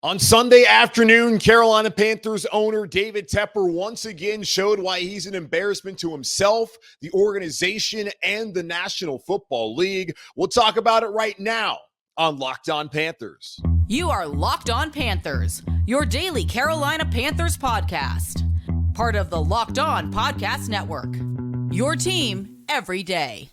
On Sunday afternoon, Carolina Panthers owner David Tepper once again showed why he's an embarrassment to himself, the organization, and the National Football League. We'll talk about it right now on Locked On Panthers. You are Locked On Panthers, your daily Carolina Panthers podcast. Part of the Locked On Podcast Network. Your team every day.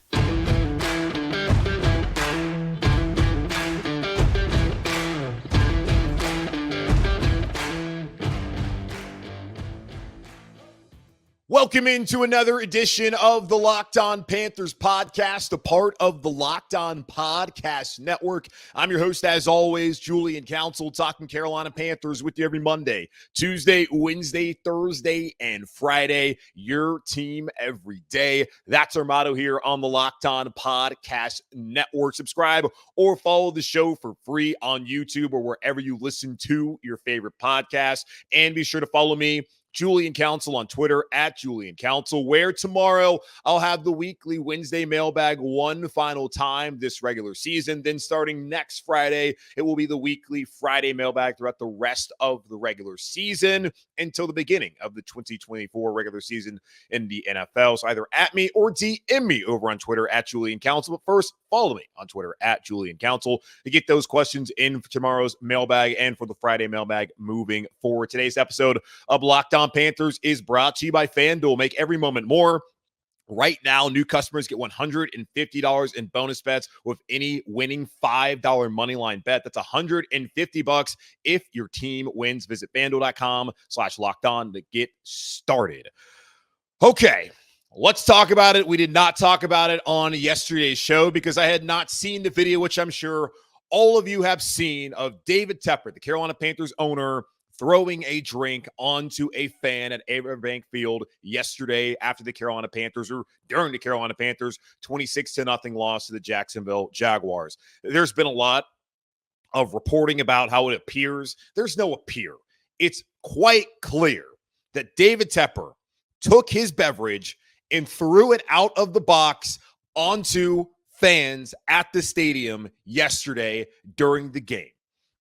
Welcome into another edition of the Locked On Panthers podcast, a part of the Locked On Podcast Network. I'm your host, as always, Julian Council, talking Carolina Panthers with you every Monday, Tuesday, Wednesday, Thursday, and Friday. Your team every day. That's our motto here on the Locked On Podcast Network. Subscribe or follow the show for free on YouTube or wherever you listen to your favorite podcast. And be sure to follow me, Julian Council, on Twitter at Julian Council, where tomorrow I'll have the weekly Wednesday mailbag one final time this regular season. Then starting next Friday, it will be the weekly Friday mailbag throughout the rest of the regular season until the beginning of the 2024 regular season in the NFL. So either at me or DM me over on Twitter at Julian Council. But first, follow me on Twitter at Julian Council to get those questions in for tomorrow's mailbag and for the Friday mailbag moving forward. Today's episode of Locked On Panthers is brought to you by FanDuel. Make every moment more. Right now, new customers get $150 in bonus bets with any winning $5 moneyline bet. That's $150 if your team wins. Visit FanDuel.com/lockedon to get started. Okay, let's talk about it. We did not talk about it on yesterday's show because I had not seen the video, which I'm sure all of you have seen, of David Tepper, the Carolina Panthers owner, throwing a drink onto a fan at Everbank Field yesterday after the Carolina Panthers, or during the Carolina Panthers 26-0 loss to the Jacksonville Jaguars. There's been a lot of reporting about how it appears. There's no appear. It's quite clear that David Tepper took his beverage and threw it out of the box onto fans at the stadium yesterday during the game.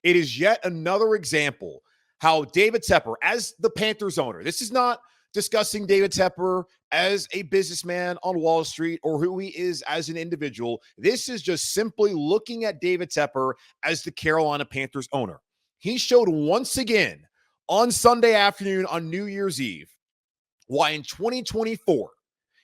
It is yet another example how David Tepper, as the Panthers owner, this is not discussing David Tepper as a businessman on Wall Street or who he is as an individual. This is just simply looking at David Tepper as the Carolina Panthers owner. He showed once again on Sunday afternoon on New Year's Eve why in 2024,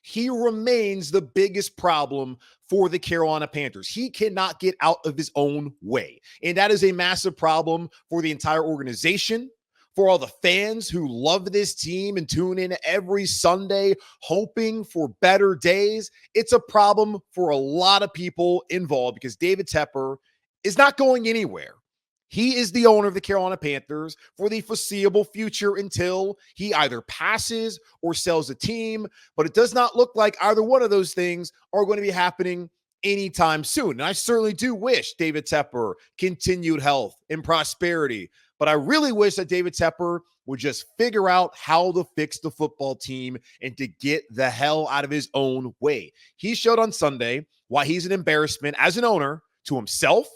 he remains the biggest problem for the Carolina Panthers. He cannot get out of his own way. And that is a massive problem for the entire organization, for all the fans who love this team and tune in every Sunday hoping for better days. It's a problem for a lot of people involved because David Tepper is not going anywhere. He is the owner of the Carolina Panthers for the foreseeable future until he either passes or sells the team. But it does not look like either one of those things are going to be happening anytime soon. And I certainly do wish David Tepper continued health and prosperity. But I really wish that David Tepper would just figure out how to fix the football team and to get the hell out of his own way. He showed on Sunday why he's an embarrassment as an owner to himself,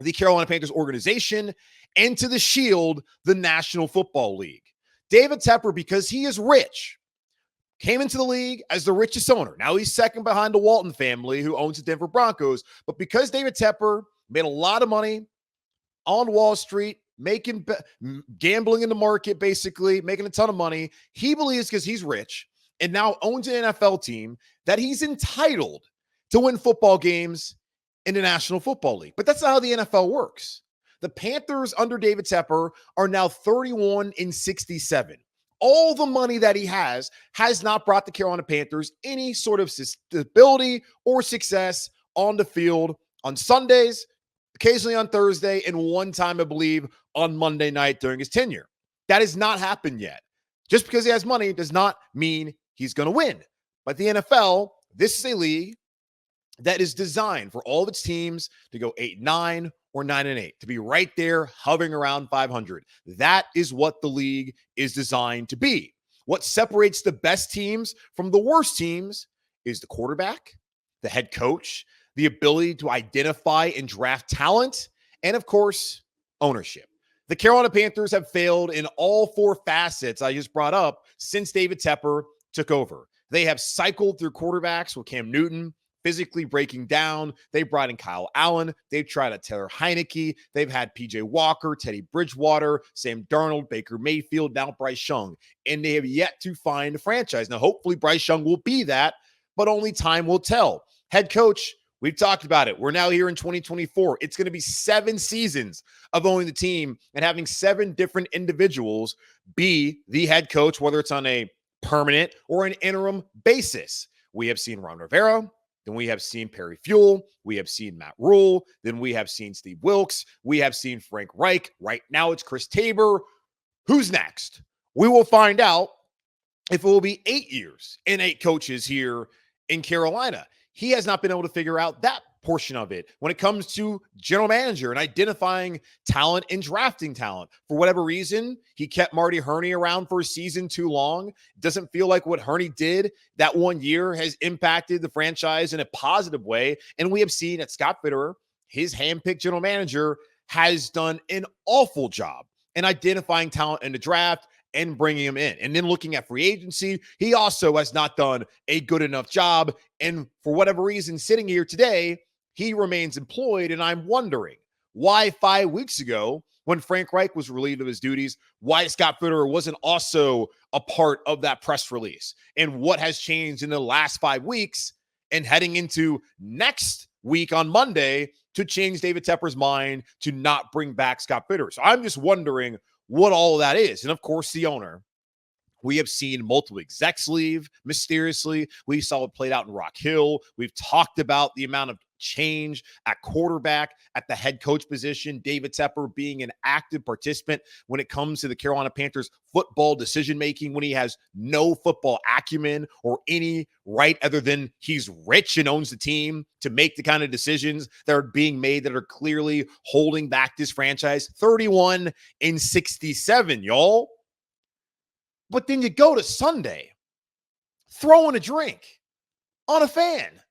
the Carolina Panthers organization, and to the Shield, the National Football League. David Tepper, because he is rich, came into the league as the richest owner. Now he's second behind the Walton family, who owns the Denver Broncos. But because David Tepper made a lot of money on Wall Street, gambling in the market, basically making a ton of money, he believes, because he's rich and now owns an NFL team, that he's entitled to win football games in the National Football League. But that's not how the NFL works. The Panthers under David Tepper are now 31-67. All the money that he has not brought the Carolina Panthers any sort of stability or success on the field on Sundays, occasionally on Thursday, and one time, I believe, on Monday night during his tenure. That has not happened yet. Just because he has money does not mean he's going to win. But the NFL, this is a league that is designed for all of its teams to go 8-9 or 9-8, to be right there hovering around 500. That is what the league is designed to be. What separates the best teams from the worst teams is the quarterback, the head coach, the ability to identify and draft talent, and of course, ownership. The Carolina Panthers have failed in all four facets I just brought up since David Tepper took over. They have cycled through quarterbacks with Cam Newton physically breaking down. They brought in Kyle Allen. They've tried a Taylor Heineke. They've had PJ Walker, Teddy Bridgewater, Sam Darnold, Baker Mayfield, now Bryce Young. And they have yet to find a franchise. Now, hopefully Bryce Young will be that, but only time will tell. Head coach, we've talked about it. We're now here in 2024. It's going to be 7 seasons of owning the team and having 7 different individuals be the head coach, whether it's on a permanent or an interim basis. We have seen Ron Rivera. Then we have seen Perry Fuel. We have seen Matt Rule. Then we have seen Steve Wilkes. We have seen Frank Reich. Right now it's Chris Tabor. Who's next? We will find out if it will be 8 years and 8 coaches here in Carolina. He has not been able to figure out that portion of it when it comes to general manager and identifying talent and drafting talent. For whatever reason, he kept Marty Hurney around for a season too long. Doesn't feel like what Hurney did that one year has impacted the franchise in a positive way. And we have seen that Scott Fitterer, his handpicked general manager, has done an awful job in identifying talent in the draft and bringing him in. And then looking at free agency, he also has not done a good enough job. And for whatever reason, sitting here today, he remains employed. And I'm wondering why 5 weeks ago, when Frank Reich was relieved of his duties, why Scott Fitterer wasn't also a part of that press release, and what has changed in the last 5 weeks and heading into next week on Monday to change David Tepper's mind to not bring back Scott Fitterer. So I'm just wondering what all of that is. And of course, the owner. We have seen multiple execs leave mysteriously. We saw it played out in Rock Hill. We've talked about the amount of change at quarterback, at the head coach position, David Tepper being an active participant when it comes to the Carolina Panthers football decision-making, when he has no football acumen or any right other than he's rich and owns the team to make the kind of decisions that are being made that are clearly holding back this franchise. 31-67, y'all. But then you go to Sunday, throwing a drink on a fan.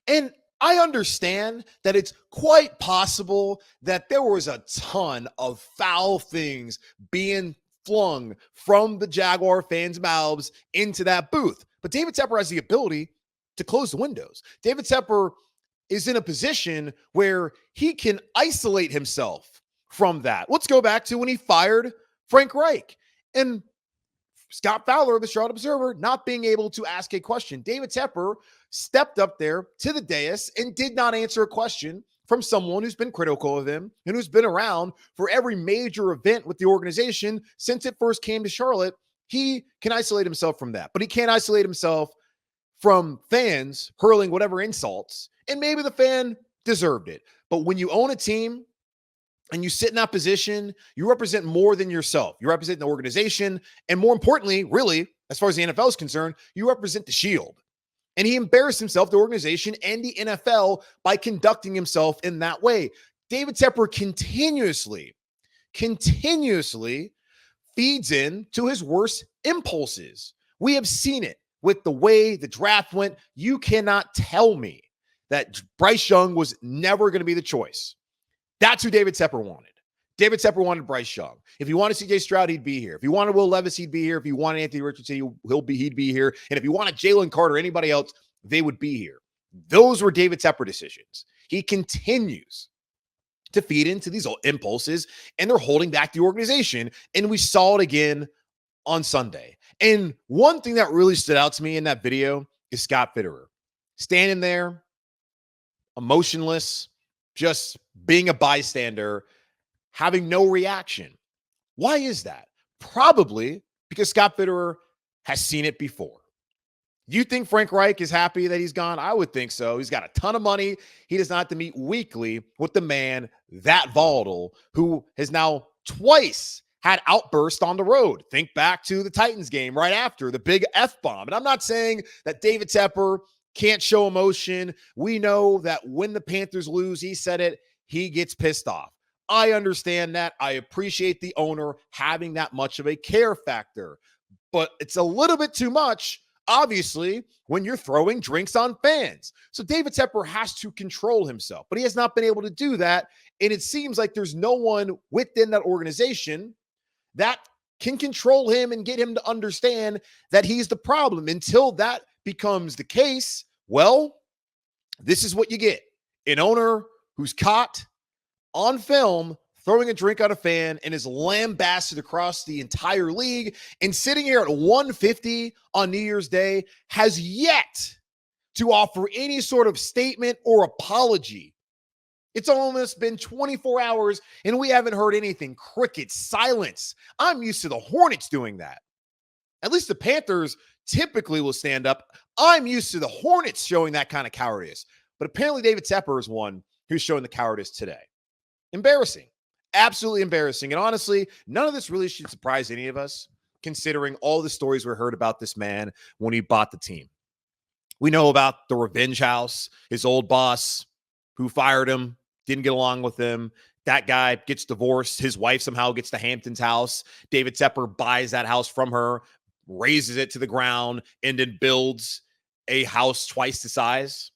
And I understand that it's quite possible that there was a ton of foul things being flung from the Jaguar fans' mouths into that booth. But David Tepper has the ability to close the windows. David Tepper is in a position where he can isolate himself from that. Let's go back to when he fired Frank Reich. And Scott Fowler of the Charlotte Observer not being able to ask a question. David Tepper stepped up there to the dais and did not answer a question from someone who's been critical of him and who's been around for every major event with the organization since it first came to Charlotte. He can isolate himself from that, but he can't isolate himself from fans hurling whatever insults, and maybe the fan deserved it. But when you own a team and you sit in that position, you represent more than yourself. You represent the organization. And more importantly, really, as far as the NFL is concerned, you represent the shield. And he embarrassed himself, the organization, and the NFL by conducting himself in that way. David Tepper continuously feeds in to his worst impulses. We have seen it with the way the draft went. You cannot tell me that Bryce Young was never going to be the choice. That's who David Tepper wanted. David Tepper wanted Bryce Young. If he wanted C.J. Stroud, he'd be here. If he wanted Will Levis, he'd be here. If he wanted Anthony Richardson, he'd be here. And if he wanted Jalen Carter or anybody else, they would be here. Those were David Tepper decisions. He continues to feed into these impulses, and they're holding back the organization. And we saw it again on Sunday. And one thing that really stood out to me in that video is Scott Fitterer standing there, emotionless, just being a bystander, having no reaction. Why is that? Probably because Scott Fitterer has seen it before. You think Frank Reich is happy that he's gone? I would think so. He's got a ton of money. He does not have to meet weekly with the man that volatile, who has now twice had outbursts on the road. Think back to the Titans game right after the big F-bomb. And I'm not saying that David Tepper can't show emotion. We know that when the Panthers lose, he said it, he gets pissed off. I understand that. I appreciate the owner having that much of a care factor, but it's a little bit too much, obviously, when you're throwing drinks on fans. So David Tepper has to control himself, but he has not been able to do that And it seems like there's no one within that organization that can control him and get him to understand that he's the problem. Until that becomes the case, well, this is what you get. An owner who's caught on film throwing a drink on a fan and is lambasted across the entire league, and sitting here at 150 on New Year's Day has yet to offer any sort of statement or apology. It's almost been 24 hours and we haven't heard anything. Crickets, silence. I'm used to the Hornets doing that. At least the Panthers typically will stand up. I'm used to the Hornets showing that kind of cowardice. But apparently David Tepper is one who's showing the cowardice today. Embarrassing. Absolutely embarrassing. And honestly, none of this really should surprise any of us, considering all the stories we heard about this man when he bought the team. We know about the revenge house, his old boss who fired him, didn't get along with him. That guy gets divorced. His wife somehow gets to Hampton's house. David Tepper buys that house from her, razes it to the ground, and then builds a house twice the size.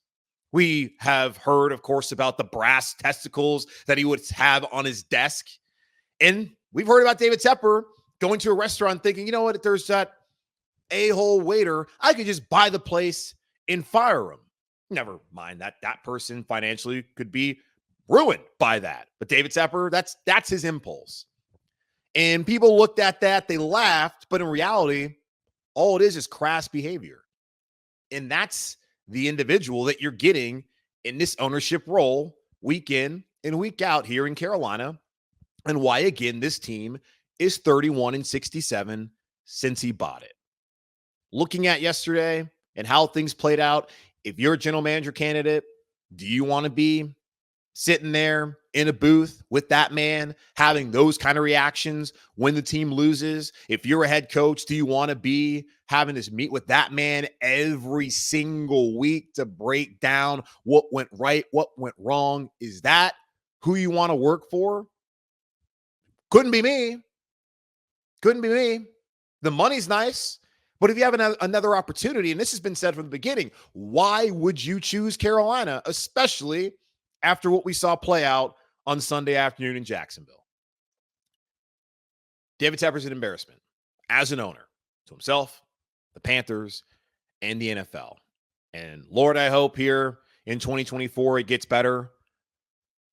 We have heard, of course, about the brass testicles that he would have on his desk. And we've heard about David Tepper going to a restaurant thinking, you know what, if there's that a-hole waiter, I could just buy the place and fire him. Never mind that that person financially could be ruined by that. But David Tepper, that's his impulse. And people looked at that, they laughed, but in reality, all it is crass behavior. And that's the individual that you're getting in this ownership role week in and week out here in Carolina, and why, again, this team is 31-67 since he bought it. Looking at yesterday and how things played out, if you're a general manager candidate, do you want to be sitting there in a booth with that man, having those kind of reactions when the team loses? If you're a head coach, do you want to be having to meet with that man every single week to break down what went right, what went wrong? Is that who you want to work for? Couldn't be me. Couldn't be me. The money's nice. But if you have another opportunity, and this has been said from the beginning, why would you choose Carolina, especially after what we saw play out on Sunday afternoon in Jacksonville? David Tepper's an embarrassment as an owner to himself, the Panthers, and the NFL. And Lord, I hope here in 2024 it gets better.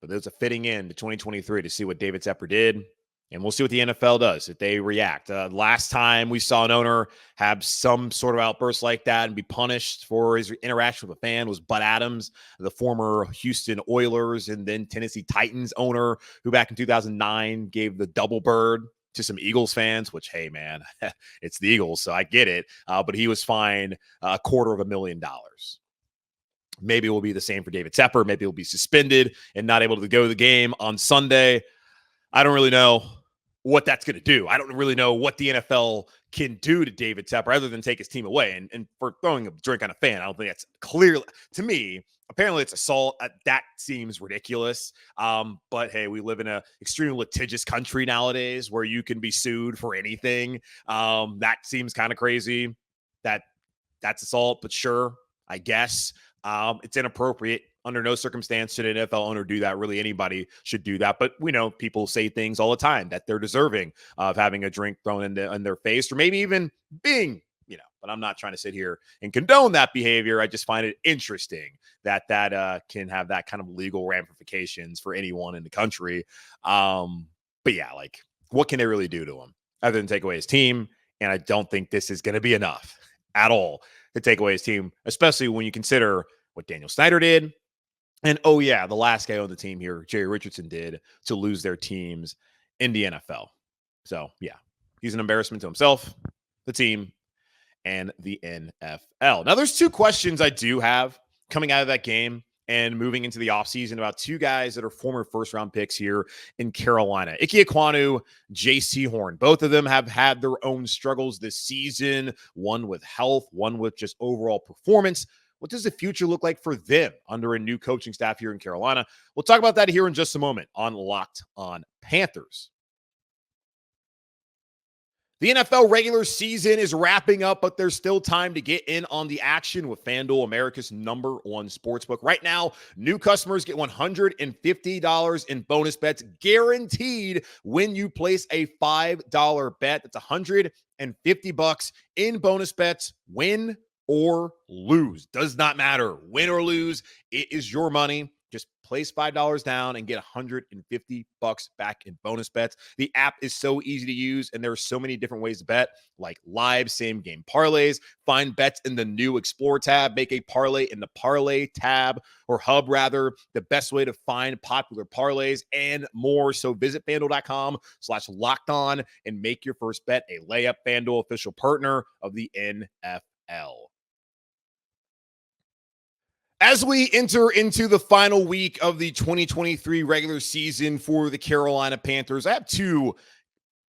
But there's a fitting end to 2023 to see what David Tepper did. And we'll see what the NFL does if they react. Last time we saw an owner have some sort of outburst like that and be punished for his interaction with a fan was Bud Adams, the former Houston Oilers and then Tennessee Titans owner, who back in 2009 gave the double bird to some Eagles fans, which, hey, man, it's the Eagles, so I get it. But he was fined $250,000. Maybe it will be the same for David Tepper. Maybe he'll be suspended and not able to go to the game on Sunday. I don't really know what that's going to do. I don't really know what the NFL can do to David Tepper other than take his team away. And for throwing a drink on a fan, I don't think that's clear to me. Apparently it's assault. That seems ridiculous. But hey, we live in an extremely litigious country nowadays where you can be sued for anything. That seems kind of crazy. That's assault, but sure, I guess. It's inappropriate. Under no circumstance should an NFL owner do that. Really, anybody should do that. But we know people say things all the time that they're deserving of having a drink thrown in their face, or maybe even being, but I'm not trying to sit here and condone that behavior. I just find it interesting that can have that kind of legal ramifications for anyone in the country. But yeah, what can they really do to him other than take away his team? And I don't think this is going to be enough at all to take away his team, especially when you consider what Daniel Snyder did. And, oh, yeah, the last guy on the team here, Jerry Richardson, did to lose their teams in the NFL. So, yeah, he's an embarrassment to himself, the team, and the NFL. Now, there's two questions I do have coming out of that game and moving into the offseason about two guys that are former first-round picks here in Carolina. Ikem Ekwonu, J.C. Horn. Both of them have had their own struggles this season, one with health, one with just overall performance. What does the future look like for them under a new coaching staff here in Carolina? We'll talk about that here in just a moment on Locked On Panthers. The NFL regular season is wrapping up, but there's still time to get in on the action with FanDuel, America's #1 sportsbook. Right now, new customers get $150 in bonus bets guaranteed when you place a $5 bet. That's $150 in bonus bets, win or lose. Does not matter. Win or lose, it is your money. Just place $5 down and get $150 back in bonus bets. The app is so easy to use, and there are so many different ways to bet, like live same-game parlays. Find bets in the new Explore tab. Make a parlay in the Parlay tab, or hub, rather. The best way to find popular parlays and more. So visit FanDuel.com/lockedon and make your first bet a layup. FanDuel, official partner of the NFL. As we enter into the final week of the 2023 regular season for the Carolina Panthers, I have two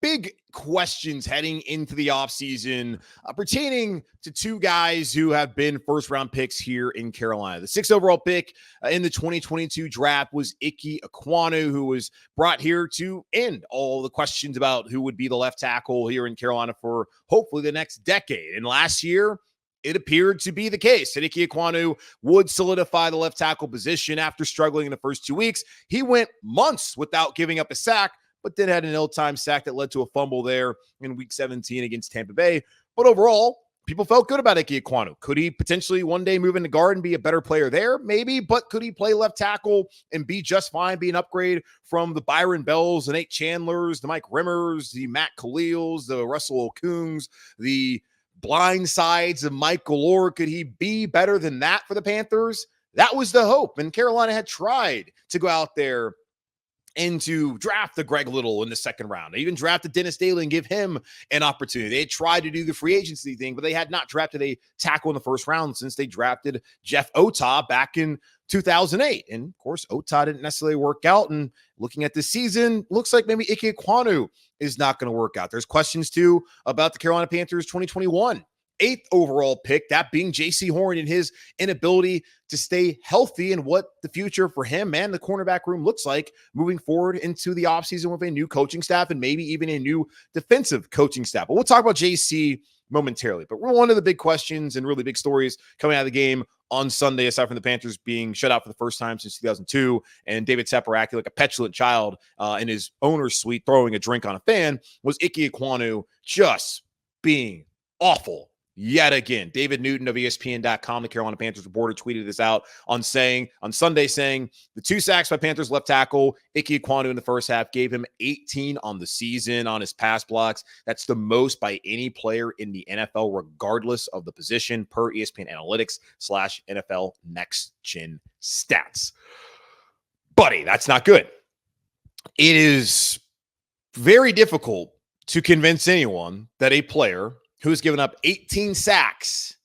big questions heading into the offseason pertaining to two guys who have been first-round picks here in Carolina. The 6th overall pick in the 2022 draft was Ikem Ekwonu, who was brought here to end all the questions about who would be the left tackle here in Carolina for hopefully the next decade. And last year, it appeared to be the case that Ikem Ekwonu would solidify the left tackle position after struggling in the first 2 weeks. He went months without giving up a sack, but then had an ill-timed sack that led to a fumble there in week 17 against Tampa Bay. But overall, people felt good about Ikem Ekwonu. Could he potentially one day move into guard and be a better player there? Maybe, but could he play left tackle and be just fine, be an upgrade from the Byron Bells, the Nate Chandlers, the Mike Rimmers, the Matt Khalils, the Russell Okung's, the blind sides of Mike Galore? Could he be better than that for the Panthers? That was the hope. And Carolina had tried to go out there and to draft the Greg Little in the second round. They even drafted Dennis Daly and give him an opportunity. They had tried to do the free agency thing, but they had not drafted a tackle in the first round since they drafted Jeff Ota back in 2008. And of course, Ota didn't necessarily work out. And looking at this season, looks like maybe Ikem Ekwonu is not going to work out. There's questions too about the Carolina Panthers 2021 8th overall pick, that being J.C. Horn and his inability to stay healthy, and what the future for him and the cornerback room looks like moving forward into the offseason with a new coaching staff and maybe even a new defensive coaching staff. But we'll talk about J.C. momentarily. But one of the big questions and really big stories coming out of the game on Sunday, aside from the Panthers being shut out for the first time since 2002 and David Tepper acting like a petulant child in his owner's suite throwing a drink on a fan, was Ikem Ekwonu just being awful yet again. David Newton of ESPN.com, the Carolina Panthers reporter, tweeted this out on Sunday saying the 2 sacks by Panthers left tackle Ikem Ekwonu in the first half gave him 18 on the season on his pass blocks. That's the most by any player in the NFL, regardless of the position, per ESPN Analytics /NFL Next Gen Stats. Buddy, that's not good. It is very difficult to convince anyone that a player who's given up 18 sacks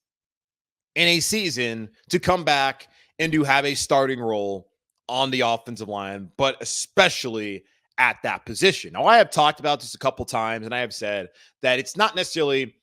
in a season to come back and to have a starting role on the offensive line, but especially at that position. Now, I have talked about this a couple times, and I have said that it's not necessarily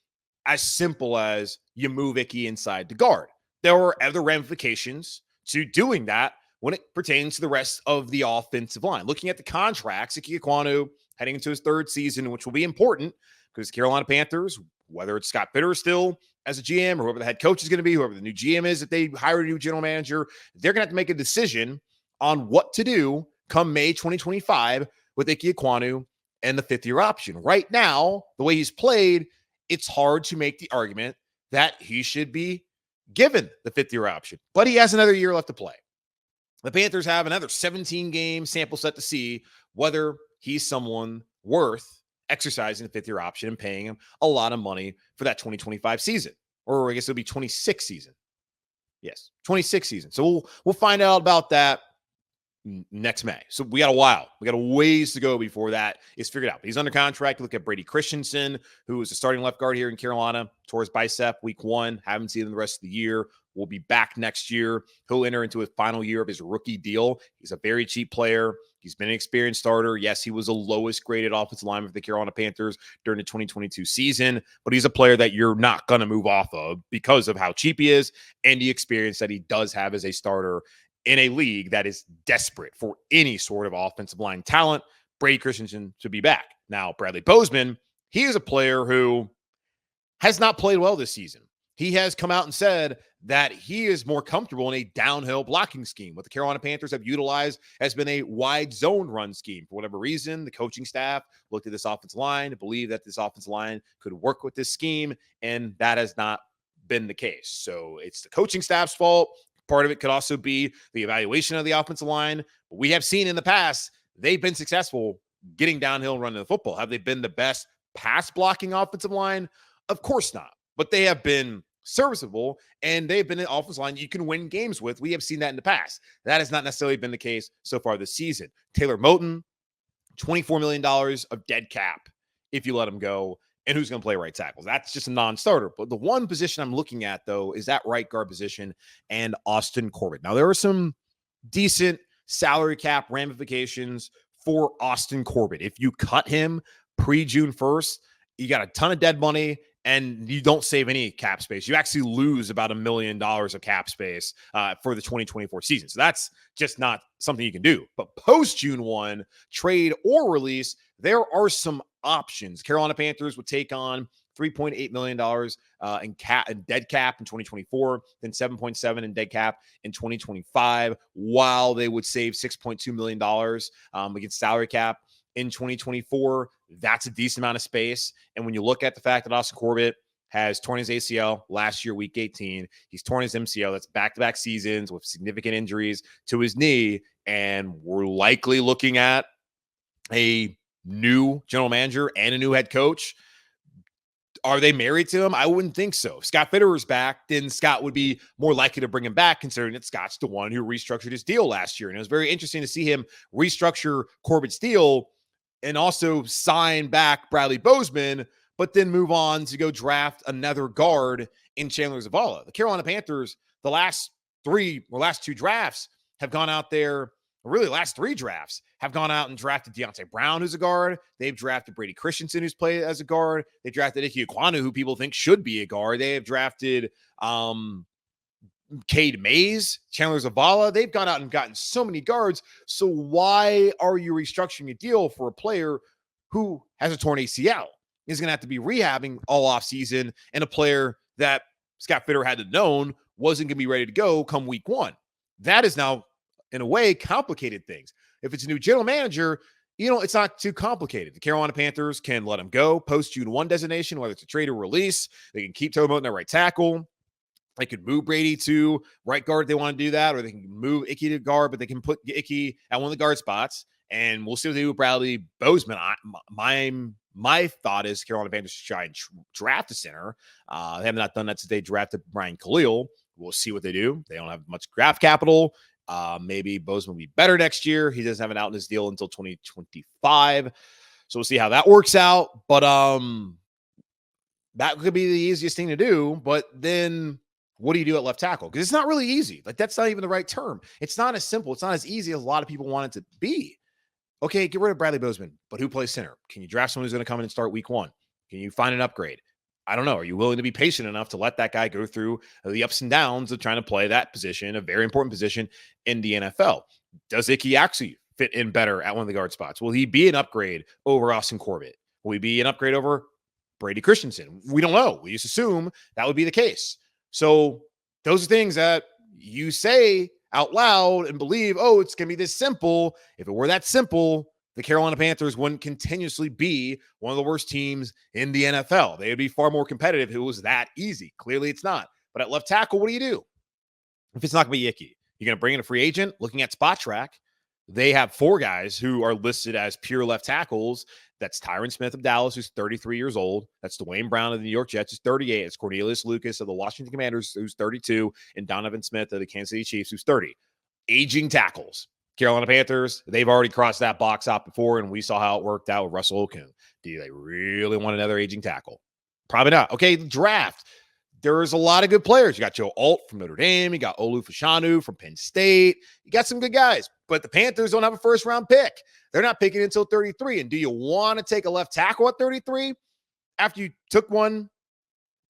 as simple as you move Icky inside to guard. There are other ramifications to doing that when it pertains to the rest of the offensive line. Looking at the contracts, Ikem Ekwonu heading into his 3rd season, which will be important because Carolina Panthers, whether it's Scott Bitter still as a GM or whoever the head coach is going to be, whoever the new GM is, if they hire a new general manager, they're going to have to make a decision on what to do come May 2025 with Ikem Ekwonu and the 5th-year option. Right now, the way he's played, it's hard to make the argument that he should be given the 5th-year option. But he has another year left to play. The Panthers have another 17-game sample set to see whether he's someone worth exercising the 5th-year option and paying him a lot of money for that 2025 season. Or I guess it'll be 26 season. Yes, 26 season. So we'll find out about that next May. So we got a while. We got a ways to go before that is figured out. But he's under contract. Look at Brady Christensen, who is a starting left guard here in Carolina. Tore his bicep week 1. Haven't seen him the rest of the year. Will be back next year. He'll enter into his final year of his rookie deal. He's a very cheap player. He's been an experienced starter. Yes, he was the lowest graded offensive lineman for the Carolina Panthers during the 2022 season, but he's a player that you're not going to move off of because of how cheap he is and the experience that he does have as a starter in a league that is desperate for any sort of offensive line talent. Brady Christensen to be back. Now, Bradley Bozeman, he is a player who has not played well this season. He has come out and said that he is more comfortable in a downhill blocking scheme. What the Carolina Panthers have utilized has been a wide zone run scheme. For whatever reason, the coaching staff looked at this offensive line, believed that this offensive line could work with this scheme, and that has not been the case. So it's the coaching staff's fault. Part of it could also be the evaluation of the offensive line. But we have seen in the past, they've been successful getting downhill and running the football. Have they been the best pass blocking offensive line? Of course not. But they have been serviceable, and they've been an offensive line you can win games with. We have seen that in the past. That has not necessarily been the case so far this season. Taylor Moton, $24 million of dead cap if you let him go. And who's going to play right tackle? That's just a non-starter. But the one position I'm looking at, though, is that right guard position and Austin Corbett. Now, there are some decent salary cap ramifications for Austin Corbett. If you cut him pre-June 1st, you got a ton of dead money, and you don't save any cap space. You actually lose about $1 million of cap space for the 2024 season. So that's just not something you can do. But post June 1, trade or release, there are some options. Carolina Panthers would take on $3.8 million in dead cap in 2024, then $7.7 in dead cap in 2025, while they would save $6.2 million against salary cap in 2024. That's a decent amount of space. And when you look at the fact that Austin Corbett has torn his ACL last year, week 18, he's torn his MCL. That's back-to-back seasons with significant injuries to his knee. And we're likely looking at a new general manager and a new head coach. Are they married to him? I wouldn't think so. If Scott Fitterer's back, then Scott would be more likely to bring him back, considering that Scott's the one who restructured his deal last year. And it was very interesting to see him restructure Corbett's deal and also sign back Bradley Bozeman, but then move on to go draft another guard in Chandler Zavala. The Carolina Panthers, the last two drafts have gone out there, really last three drafts, have gone out and drafted Deontay Brown, who's a guard. They've drafted Brady Christensen, who's played as a guard. They drafted Ikem Ekwonu, who people think should be a guard. They have drafted Cade Mays, Chandler Zavala. They've gone out and gotten so many guards. So why are you restructuring a deal for a player who has a torn ACL? He's going to have to be rehabbing all offseason, and a player that Scott Fitterer had to known wasn't going to be ready to go come week 1. That is now, in a way, complicated things. If it's a new general manager, it's not too complicated. The Carolina Panthers can let him go post June 1 designation, whether it's a trade or release. They can keep Taylor Moton at right tackle. They could move Brady to right guard if they want to do that, or they can move Icky to guard, but they can put Icky at one of the guard spots, and we'll see what they do with Bradley Bozeman. My thought is Carolina Panthers should try and draft a center. They have not done that since they drafted Brian Khalil. We'll see what they do. They don't have much draft capital. Maybe Bozeman will be better next year. He doesn't have an out in his deal until 2025. So we'll see how that works out. But that could be the easiest thing to do. But then what do you do at left tackle? Because it's not really easy. Like, that's not even the right term. It's not as simple. It's not as easy as a lot of people want it to be. Okay, get rid of Bradley Bozeman, but who plays center? Can you draft someone who's going to come in and start week 1? Can you find an upgrade? I don't know. Are you willing to be patient enough to let that guy go through the ups and downs of trying to play that position, a very important position in the NFL? Does Icky actually fit in better at one of the guard spots? Will he be an upgrade over Austin Corbett? Will he be an upgrade over Brady Christensen? We don't know. We just assume that would be the case. So those are things that you say out loud and believe, it's going to be this simple. If it were that simple, the Carolina Panthers wouldn't continuously be one of the worst teams in the NFL. They would be far more competitive if it was that easy. Clearly it's not. But at left tackle, what do you do? If it's not going to be Icky, you're going to bring in a free agent. Looking at Spot Track, they have 4 guys who are listed as pure left tackles. That's Tyron Smith of Dallas, who's 33 years old. That's Dwayne Brown of the New York Jets, who's 38. It's Cornelius Lucas of the Washington Commanders, who's 32. And Donovan Smith of the Kansas City Chiefs, who's 30. Aging tackles. Carolina Panthers, they've already crossed that box out before, and we saw how it worked out with Russell Okung. Do they really want another aging tackle? Probably not. Okay, draft. There's a lot of good players. You got Joe Alt from Notre Dame. You got Olu Fashanu from Penn State. You got some good guys, but the Panthers don't have a first-round pick. They're not picking until 33. And do you want to take a left tackle at 33 after you took one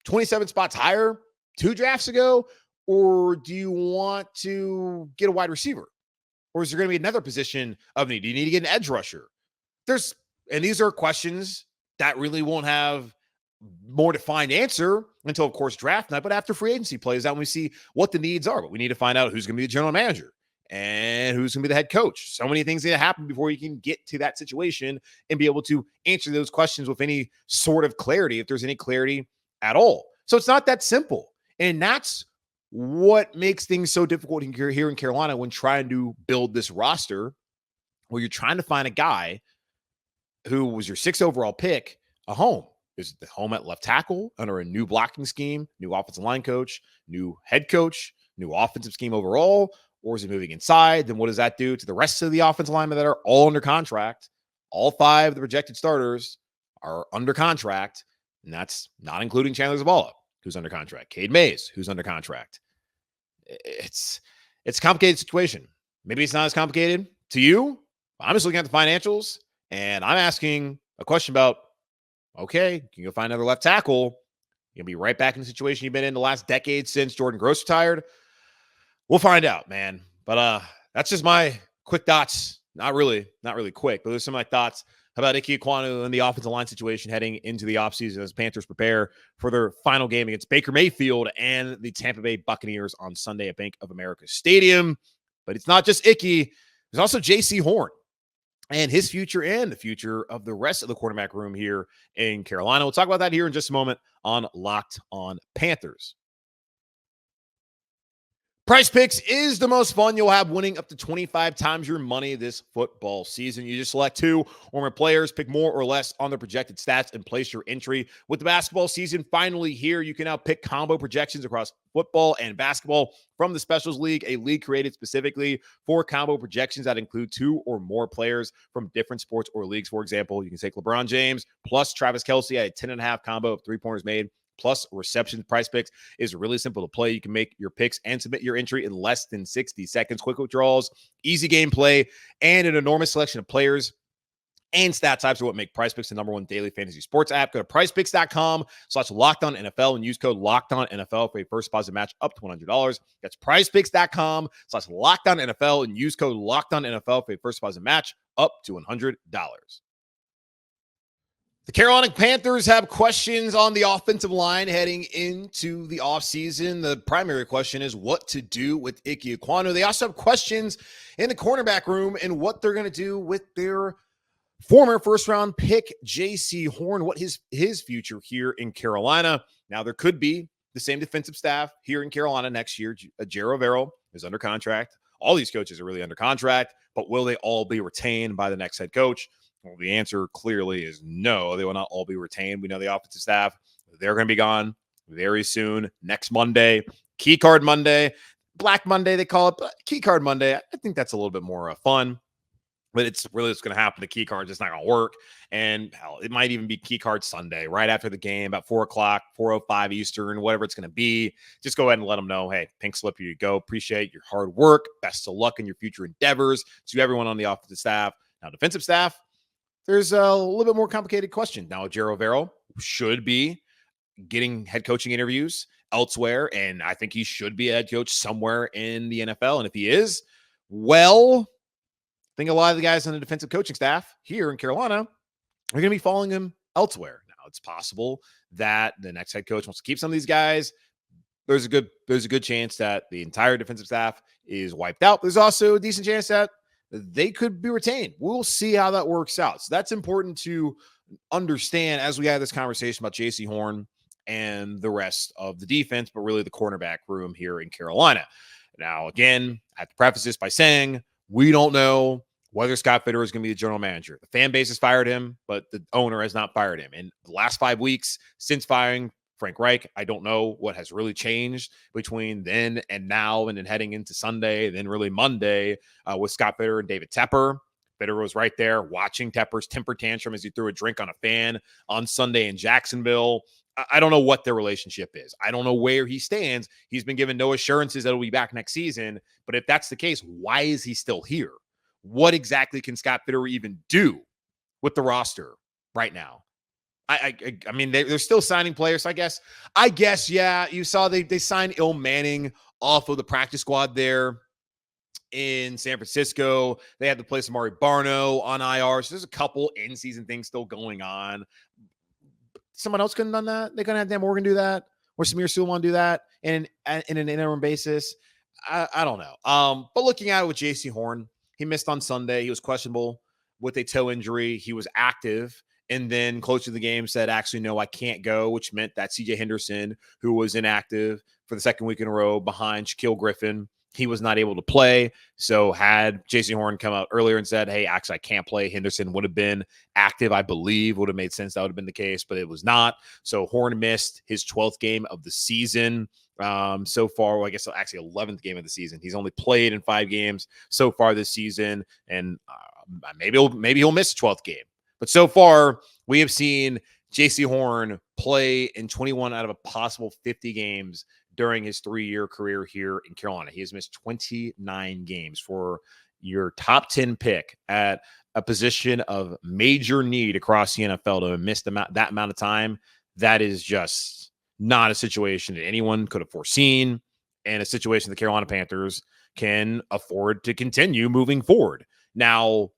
27 spots higher 2 drafts ago? Or do you want to get a wide receiver? Or is there going to be another position of need? Do you need to get an edge rusher? And these are questions that really won't have more defined answer until, of course, draft night. But after free agency plays out, we see what the needs are. But we need to find out who's going to be the general manager and who's going to be the head coach. So many things need to happen before you can get to that situation and be able to answer those questions with any sort of clarity, if there's any clarity at all. So it's not that simple. And that's what makes things so difficult here in Carolina when trying to build this roster, where you're trying to find a guy who was your 6th overall pick a home. Is the home at left tackle under a new blocking scheme, new offensive line coach, new head coach, new offensive scheme overall? Or is it moving inside? Then what does that do to the rest of the offensive linemen that are all under contract? All 5 of the projected starters are under contract, and that's not including Chandler Zavala, who's under contract. Cade Mays, who's under contract. It's a complicated situation. Maybe it's not as complicated to you. I'm just looking at the financials, and I'm asking a question about, okay, can you go find another left tackle? You'll be right back in the situation you've been in the last decade since Jordan Gross retired. We'll find out, man. But that's just my quick thoughts. Not really quick, but there's some of my thoughts about Ikem Ekwonu and the offensive line situation heading into the offseason as Panthers prepare for their final game against Baker Mayfield and the Tampa Bay Buccaneers on Sunday at Bank of America Stadium. But it's not just Icky. There's also J.C. Horn and his future and the future of the rest of the quarterback room here in Carolina. We'll talk about that here in just a moment on Locked On Panthers. Price Picks is the most fun you'll have, winning up to 25 times your money this football season. You just select 2 or more players, pick more or less on their projected stats, and place your entry. With the basketball season finally here, you can now pick combo projections across football and basketball from the Specials League, a league created specifically for combo projections that include 2 or more players from different sports or leagues. For example, you can take LeBron James plus Travis Kelce at a 10.5 combo of 3-pointers made plus receptions. Price Picks is really simple to play. You can make your picks and submit your entry in less than 60 seconds. Quick withdrawals, easy gameplay, and an enormous selection of players and stat types are what make Price Picks the #1 daily fantasy sports app. Go to PricePicks.com/LockedOnNFL and use code LockedOnNFL for a first deposit match up to $100. That's PricePicks.com/LockedOnNFL and use code LockedOnNFL for a first deposit match up to $100. The Carolina Panthers have questions on the offensive line heading into the offseason. The primary question is what to do with Ikem Ekwonu. They also have questions in the cornerback room and what they're going to do with their former first-round pick, J.C. Horn, what his future here in Carolina. Now, there could be the same defensive staff here in Carolina next year. Jero Verrill is under contract. All these coaches are really under contract, but will they all be retained by the next head coach? Well, the answer clearly is no. They will not all be retained. We know the offensive staff, they're going to be gone very soon. Next Monday, Key Card Monday, Black Monday, they call it, but Key Card Monday, I think that's a little bit more fun. But it's really just going to happen to Key Cards. It's not going to work. And hell, it might even be Key Card Sunday, right after the game, about 4 o'clock, 4:05 Eastern, whatever it's going to be. Just go ahead and let them know, hey, pink slip, here you go. Appreciate your hard work. Best of luck in your future endeavors to everyone on the offensive staff. Now, defensive staff, there's a little bit more complicated question. Now, Jero Verrill should be getting head coaching interviews elsewhere, and I think he should be a head coach somewhere in the NFL. And if he is, well, I think a lot of the guys on the defensive coaching staff here in Carolina are going to be following him elsewhere. Now, it's possible that the next head coach wants to keep some of these guys. There's a good chance that the entire defensive staff is wiped out. There's also a decent chance that they could be retained. We'll see how that works out. So that's important to understand as we have this conversation about J.C. Horn and the rest of the defense, but really the cornerback room here in Carolina. Now, again, I have to preface this by saying we don't know whether Scott Fitterer is going to be the general manager. The fan base has fired him, but the owner has not fired him. In the last 5 weeks since firing Frank Reich, I don't know what has really changed between then and now, and then heading into Sunday, then really Monday with Scott Fitterer and David Tepper. Fitterer was right there watching Tepper's temper tantrum as he threw a drink on a fan on Sunday in Jacksonville. I don't know what their relationship is. I don't know where he stands. He's been given no assurances that he'll be back next season. But if that's the case, why is he still here? What exactly can Scott Fitterer even do with the roster right now? I mean, they're still signing players. I guess, yeah. You saw they signed Il Manning off of the practice squad there in San Francisco. They had to place Amari Barno on IR. So there's a couple in-season things still going on. someone else couldn't have done that. They couldn't have Dan Morgan do that, or Samir Suleiman do that in an interim basis. I don't know. But looking at it with JC Horn, he missed on Sunday. He was questionable with a toe injury. He was active, and then close to the game said, actually, no, I can't go, which meant that CJ Henderson, who was inactive for the second week in a row behind Shaquille Griffin, he was not able to play. So had JC Horn come out earlier and said, hey, actually, I can't play, Henderson would have been active, I believe. Would have made sense. That would have been the case, but it was not. So Horn missed his 12th game of the season so far. Well, I guess actually 11th game of the season. He's only played in 5 games so far this season, and maybe he'll miss the 12th game. But so far, we have seen JC Horn play in 21 out of a possible 50 games during his 3-year career here in Carolina. He has missed 29 games. For your top 10 pick at a position of major need across the NFL to have missed that amount of time. That is just not a situation that anyone could have foreseen, and a situation the Carolina Panthers can afford to continue moving forward. Now,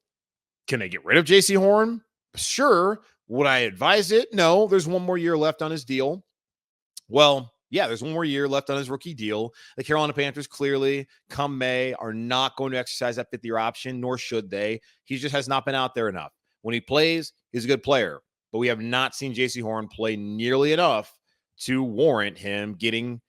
can they get rid of JC Horn? Sure. Would I advise it? No. There's one more year left on his deal. Well, yeah, there's one more year left on his rookie deal. The Carolina Panthers clearly, come May, are not going to exercise that 5th-year option, nor should they. He just has not been out there enough. When he plays, he's a good player, but we have not seen JC Horn play nearly enough to warrant him getting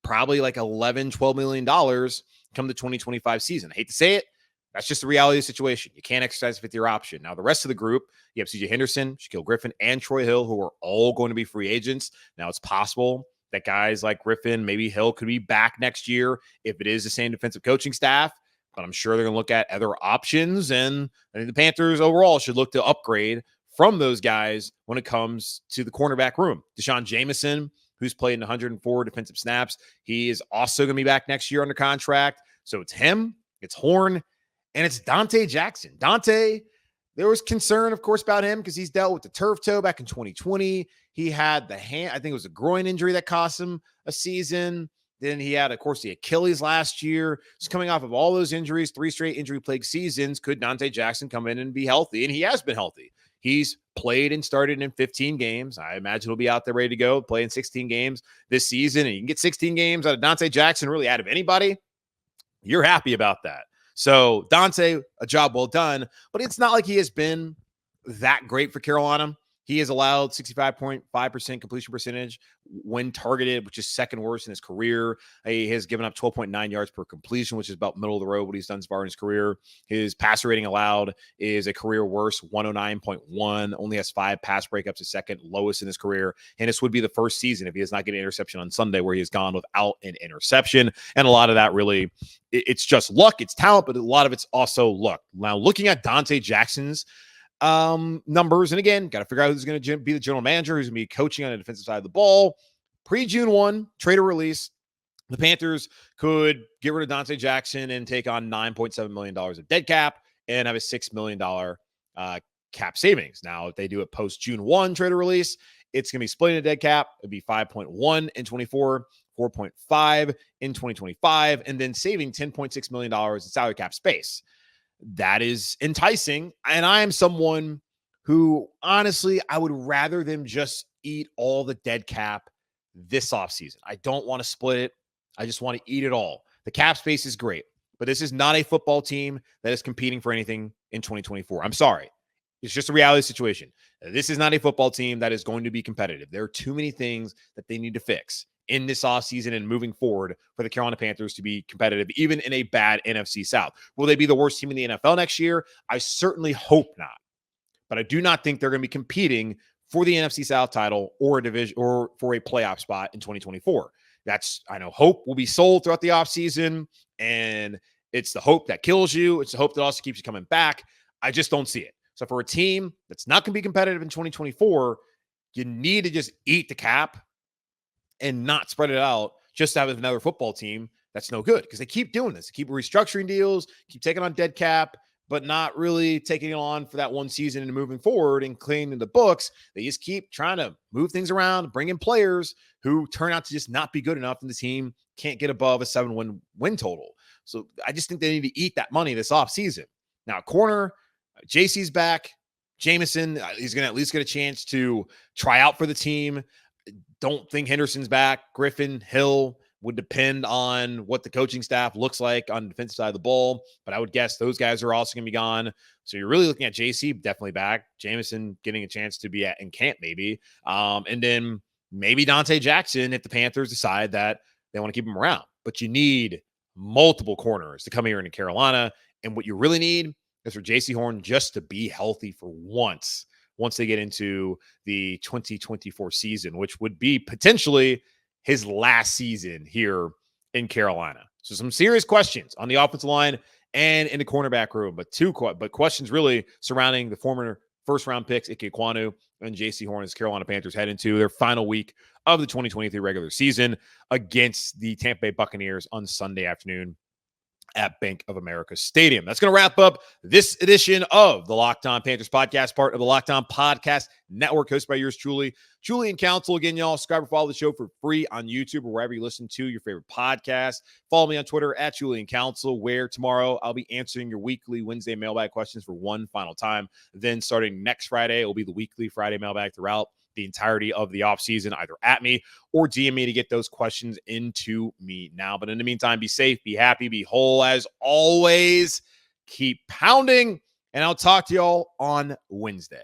probably like $11, $12 million come the 2025 season. I hate to say it. That's just the reality of the situation. You can't exercise a 5th-year option. Now, the rest of the group, you have CJ Henderson, Shaquille Griffin, and Troy Hill, who are all going to be free agents. Now, it's possible that guys like Griffin, maybe Hill, could be back next year if it is the same defensive coaching staff, but I'm sure they're going to look at other options, and I think the Panthers overall should look to upgrade from those guys when it comes to the cornerback room. Deshaun Jameson, who's played in 104 defensive snaps, he is also going to be back next year under contract. So it's him, it's Horn, and it's Dante Jackson. Dante, there was concern, of course, about him because he's dealt with the turf toe back in 2020. He had the hand, I think it was a groin injury that cost him a season. Then he had, of course, the Achilles last year. So coming off of all those injuries, 3 straight injury-plagued seasons, could Dante Jackson come in and be healthy? And he has been healthy. He's played and started in 15 games. I imagine he'll be out there ready to go, play in 16 games this season. And you can get 16 games out of Dante Jackson, really out of anybody. You're happy about that. So Dante, a job well done, but it's not like he has been that great for Carolina. He has allowed 65.5% completion percentage when targeted, which is second worst in his career. He has given up 12.9 yards per completion, which is about middle of the road what he's done so far in his career. His passer rating allowed is a career worst, 109.1. Only has 5 pass breakups, a second lowest in his career. And this would be the first season, if he does not get an interception on Sunday, where he has gone without an interception. And a lot of that really, it's just luck, it's talent, but a lot of it's also luck. Now, looking at Dante Jackson's numbers, and again, got to figure out who's going to be the general manager, who's going to be coaching on the defensive side of the ball. Pre-June 1, trade or release, the Panthers could get rid of Dante Jackson and take on $9.7 million of dead cap and have a $6 million cap savings. Now, if they do it post-June 1 trade or release, it's going to be split in a dead cap. It'd be 5.1 in 24, 4.5 in 2025, and then saving $10.6 million in salary cap space. That is enticing. And I am someone who, honestly, I would rather them just eat all the dead cap this offseason. I don't want to split it. I just want to eat it all. The cap space is great, but this is not a football team that is competing for anything in 2024. I'm sorry. It's just a reality situation. This is not a football team that is going to be competitive. There are too many things that they need to fix in this offseason and moving forward for the Carolina Panthers to be competitive, even in a bad NFC South. Will they be the worst team in the NFL next year? I certainly hope not. But I do not think they're going to be competing for the NFC South title or a division or for a playoff spot in 2024. I know hope will be sold throughout the offseason, and it's the hope that kills you. It's the hope that also keeps you coming back. I just don't see it. So for a team that's not going to be competitive in 2024, you need to just eat the cap and not spread it out just to have another football team that's no good, because they keep doing this. They keep restructuring deals, keep taking on dead cap, but not really taking it on for that one season and moving forward and cleaning the books. They just keep trying to move things around, bring in players who turn out to just not be good enough, and the team can't get above a 7-win total. So I just think they need to eat that money this offseason. Now, corner, JC's back. Jameson, he's going to at least get a chance to try out for the team. Don't think Henderson's back. Griffin, Hill would depend on what the coaching staff looks like on the defensive side of the ball, but I would guess those guys are also going to be gone. So you're really looking at JC definitely back, Jameson getting a chance to be in camp maybe, and then maybe Dante Jackson if the Panthers decide that they want to keep him around. But you need multiple corners to come here into Carolina, and what you really need is for JC Horn just to be healthy for once they get into the 2024 season, which would be potentially his last season here in Carolina. So some serious questions on the offensive line and in the cornerback room, but questions really surrounding the former first-round picks, Ikem Ekwonu and JC Horn, as Carolina Panthers head into their final week of the 2023 regular season against the Tampa Bay Buccaneers on Sunday afternoon at Bank of America Stadium. That's going to wrap up this edition of the Locked On Panthers podcast, part of the Locked On Podcast Network, hosted by yours truly, Julian Council. Again, y'all, subscribe or follow the show for free on YouTube or wherever you listen to your favorite podcast. Follow me on Twitter at Julian Council, where tomorrow I'll be answering your weekly Wednesday mailbag questions for one final time. Then starting next Friday, it will be the weekly Friday mailbag throughout the entirety of the offseason, either at me or DM me to get those questions into me now. But in the meantime, be safe, be happy, be whole. As always, keep pounding, and I'll talk to y'all on Wednesday.